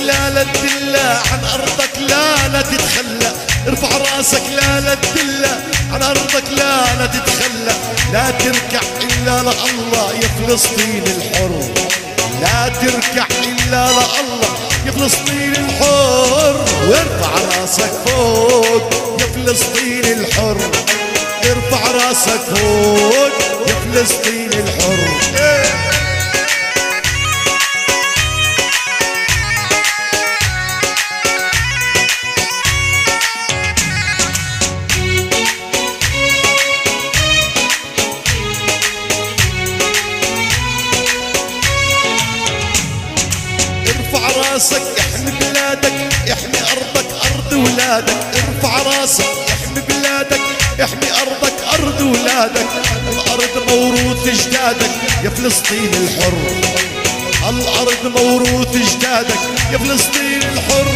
لا تدلى عن أرضك لا تتخلى، ارفع راسك لا تدلى عن أرضك لا تتخلى، لا تركع إلا لله يا فلسطين الحر، لا تركع إلا لله يا فلسطين الحر، وارفع راسك فوق يا فلسطين الحر، ارفع راسك فوق يا فلسطين الحر. ارفع راسك احمي بلادك، احمي أرضك أرض ولادك، ارفع راسك احمي بلادك، احمي أرضك أرض ولادك، الأرض موروث أجدادك يا فلسطين الحر، الأرض موروث أجدادك يا فلسطين الحر،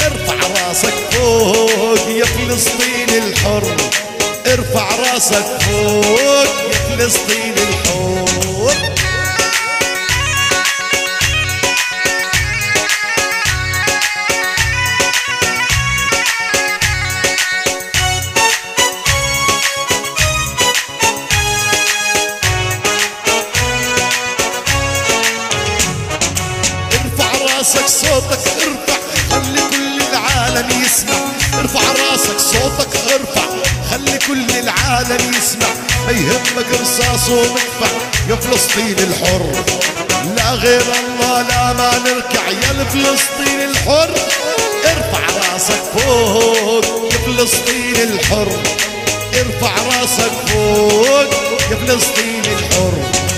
ارفع راسك فوق يا فلسطين الحر، ارفع راسك فوق يا فلسطين الحر. راسك صوتك ارفع خلي كل العالم يسمع، ارفع راسك صوتك ارفع خلي كل العالم يسمع، ما يهمك رصاص ومدفع يا فلسطين الحر، لا غير الله لا ما نركع يا الفلسطين الحر، ارفع راسك فوق يا فلسطين الحر، ارفع راسك فوق يا فلسطين الحر.